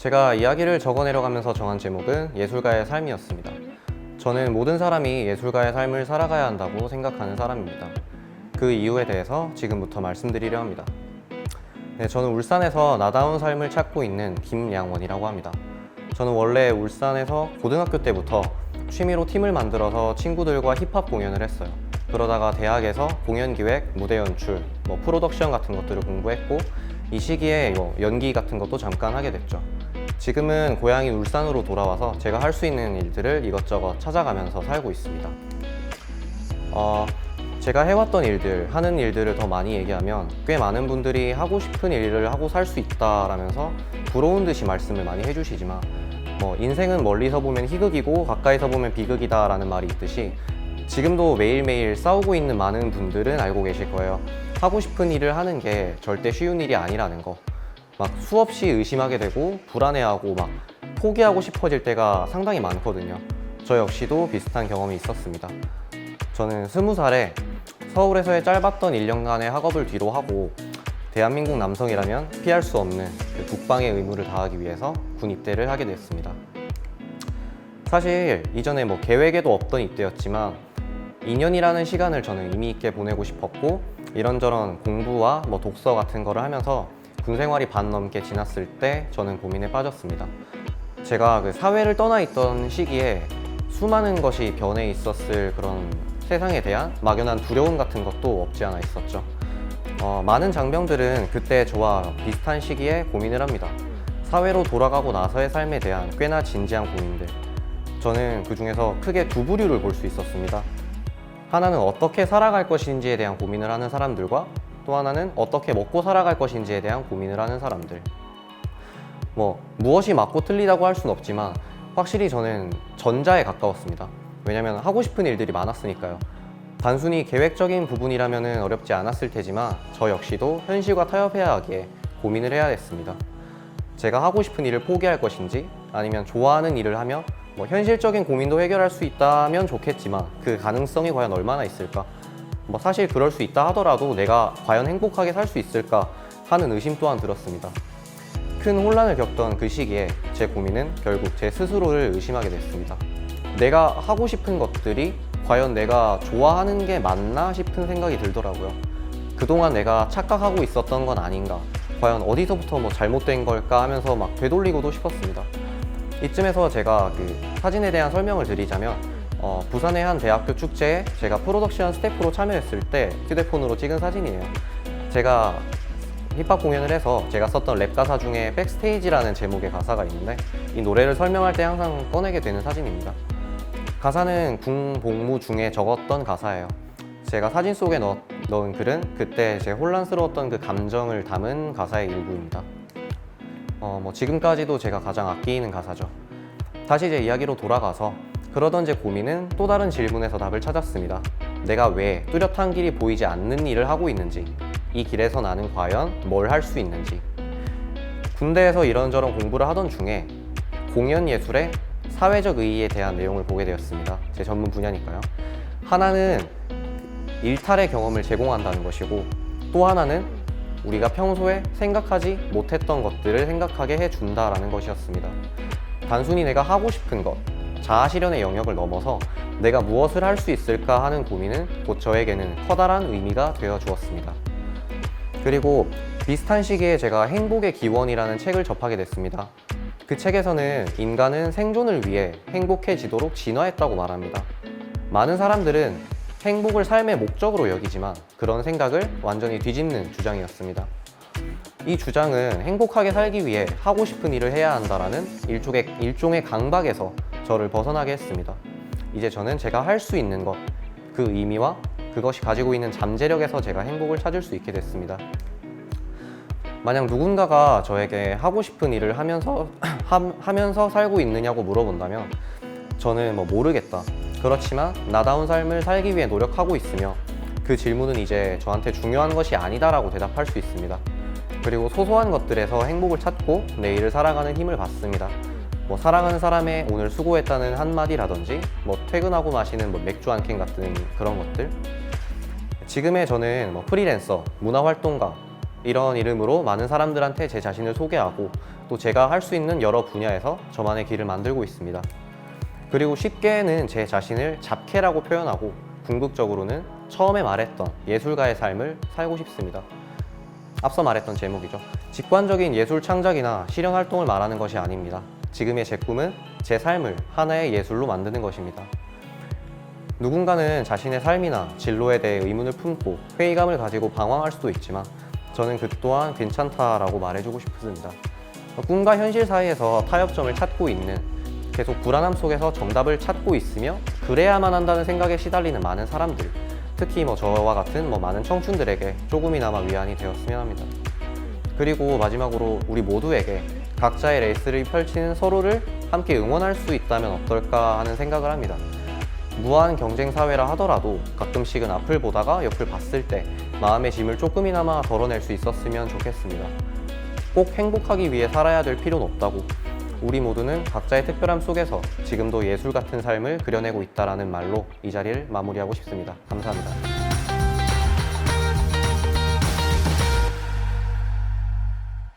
제가 이야기를 적어내려가면서 정한 제목은 예술가의 삶이었습니다. 저는 모든 사람이 예술가의 삶을 살아가야 한다고 생각하는 사람입니다. 그 이유에 대해서 지금부터 말씀드리려 합니다. 네, 저는 울산에서 나다운 삶을 찾고 있는 김양원이라고 합니다. 저는 원래 울산에서 고등학교 때부터 취미로 팀을 만들어서 친구들과 힙합 공연을 했어요. 그러다가 대학에서 공연기획, 무대 연출, 프로덕션 같은 것들을 공부했고 이 시기에 연기 같은 것도 잠깐 하게 됐죠. 지금은 고향인 울산으로 돌아와서 제가 할 수 있는 일들을 이것저것 찾아가면서 살고 있습니다. 제가 해왔던 일들, 하는 일들을 더 많이 얘기하면 꽤 많은 분들이 하고 싶은 일을 하고 살 수 있다라면서 부러운 듯이 말씀을 많이 해주시지만 인생은 멀리서 보면 희극이고 가까이서 보면 비극이다 라는 말이 있듯이 지금도 매일매일 싸우고 있는 많은 분들은 알고 계실 거예요. 하고 싶은 일을 하는 게 절대 쉬운 일이 아니라는 거. 막 수없이 의심하게 되고 불안해하고 막 포기하고 싶어질 때가 상당히 많거든요. 저 역시도 비슷한 경험이 있었습니다. 저는 20살에 서울에서의 짧았던 1년간의 학업을 뒤로 하고 대한민국 남성이라면 피할 수 없는 그 국방의 의무를 다하기 위해서 군 입대를 하게 됐습니다. 사실 이전에 계획에도 없던 입대였지만 2년이라는 시간을 저는 의미 있게 보내고 싶었고 이런저런 공부와 독서 같은 거를 하면서 군 생활이 반 넘게 지났을 때 저는 고민에 빠졌습니다. 제가 그 사회를 떠나 있던 시기에 수많은 것이 변해 있었을 그런 세상에 대한 막연한 두려움 같은 것도 없지 않아 있었죠. 많은 장병들은 그때 저와 비슷한 시기에 고민을 합니다. 사회로 돌아가고 나서의 삶에 대한 꽤나 진지한 고민들. 저는 그 중에서 크게 두 부류를 볼 수 있었습니다. 하나는 어떻게 살아갈 것인지에 대한 고민을 하는 사람들과 또 하나는 어떻게 먹고 살아갈 것인지에 대한 고민을 하는 사람들. 무엇이 맞고 틀리다고 할 수는 없지만 확실히 저는 전자에 가까웠습니다. 왜냐면 하고 싶은 일들이 많았으니까요. 단순히 계획적인 부분이라면 어렵지 않았을 테지만 저 역시도 현실과 타협해야 하기에 고민을 해야 했습니다. 제가 하고 싶은 일을 포기할 것인지 아니면 좋아하는 일을 하며 현실적인 고민도 해결할 수 있다면 좋겠지만 그 가능성이 과연 얼마나 있을까? 사실 그럴 수 있다 하더라도 내가 과연 행복하게 살 수 있을까 하는 의심 또한 들었습니다. 큰 혼란을 겪던 그 시기에 제 고민은 결국 제 스스로를 의심하게 됐습니다. 내가 하고 싶은 것들이 과연 내가 좋아하는 게 맞나 싶은 생각이 들더라고요. 그동안 내가 착각하고 있었던 건 아닌가, 과연 어디서부터 잘못된 걸까 하면서 되돌리고도 싶었습니다. 이쯤에서 제가 그 사진에 대한 설명을 드리자면 부산의 한 대학교 축제에 제가 프로덕션 스태프로 참여했을 때 휴대폰으로 찍은 사진이에요. 제가 힙합 공연을 해서 제가 썼던 랩 가사 중에 백스테이지라는 제목의 가사가 있는데 이 노래를 설명할 때 항상 꺼내게 되는 사진입니다. 가사는 군 복무 중에 적었던 가사예요. 제가 사진 속에 넣은 글은 그때 제 혼란스러웠던 그 감정을 담은 가사의 일부입니다. 지금까지도 제가 가장 아끼는 가사죠. 다시 제 이야기로 돌아가서 그러던 제 고민은 또 다른 질문에서 답을 찾았습니다. 내가 왜 뚜렷한 길이 보이지 않는 일을 하고 있는지, 이 길에서 나는 과연 뭘 할 수 있는지. 군대에서 이런저런 공부를 하던 중에 공연 예술의 사회적 의의에 대한 내용을 보게 되었습니다. 제 전문 분야니까요. 하나는 일탈의 경험을 제공한다는 것이고 또 하나는 우리가 평소에 생각하지 못했던 것들을 생각하게 해준다라는 것이었습니다. 단순히 내가 하고 싶은 것, 자아실현의 영역을 넘어서 내가 무엇을 할 수 있을까 하는 고민은 곧 저에게는 커다란 의미가 되어 주었습니다. 그리고 비슷한 시기에 제가 행복의 기원이라는 책을 접하게 됐습니다. 그 책에서는 인간은 생존을 위해 행복해지도록 진화했다고 말합니다. 많은 사람들은 행복을 삶의 목적으로 여기지만 그런 생각을 완전히 뒤집는 주장이었습니다. 이 주장은 행복하게 살기 위해 하고 싶은 일을 해야 한다라는 일종의 강박에서 저를 벗어나게 했습니다. 이제 저는 제가 할 수 있는 것, 그 의미와 그것이 가지고 있는 잠재력에서 제가 행복을 찾을 수 있게 됐습니다. 만약 누군가가 저에게 하고 싶은 일을 하면서 살고 있느냐고 물어본다면 저는 모르겠다. 그렇지만 나다운 삶을 살기 위해 노력하고 있으며 그 질문은 이제 저한테 중요한 것이 아니다라고 대답할 수 있습니다. 그리고 소소한 것들에서 행복을 찾고 내일을 살아가는 힘을 받습니다. 사랑하는 사람의 오늘 수고했다는 한마디라든지 퇴근하고 마시는 맥주 한 캔 같은 그런 것들. 지금의 저는 프리랜서, 문화활동가, 이런 이름으로 많은 사람들한테 제 자신을 소개하고 또 제가 할 수 있는 여러 분야에서 저만의 길을 만들고 있습니다. 그리고 쉽게는 제 자신을 잡캐라고 표현하고 궁극적으로는 처음에 말했던 예술가의 삶을 살고 싶습니다. 앞서 말했던 제목이죠. 직관적인 예술 창작이나 실현 활동을 말하는 것이 아닙니다. 지금의 제 꿈은 제 삶을 하나의 예술로 만드는 것입니다. 누군가는 자신의 삶이나 진로에 대해 의문을 품고 회의감을 가지고 방황할 수도 있지만 저는 그 또한 괜찮다라고 말해주고 싶습니다. 꿈과 현실 사이에서 타협점을 찾고 있는, 계속 불안함 속에서 정답을 찾고 있으며 그래야만 한다는 생각에 시달리는 많은 사람들, 특히 저와 같은 많은 청춘들에게 조금이나마 위안이 되었으면 합니다. 그리고 마지막으로 우리 모두에게 각자의 레이스를 펼치는 서로를 함께 응원할 수 있다면 어떨까 하는 생각을 합니다. 무한 경쟁 사회라 하더라도 가끔씩은 앞을 보다가 옆을 봤을 때 마음의 짐을 조금이나마 덜어낼 수 있었으면 좋겠습니다. 꼭 행복하기 위해 살아야 될 필요는 없다고, 우리 모두는 각자의 특별함 속에서 지금도 예술 같은 삶을 그려내고 있다라는 말로 이 자리를 마무리하고 싶습니다. 감사합니다.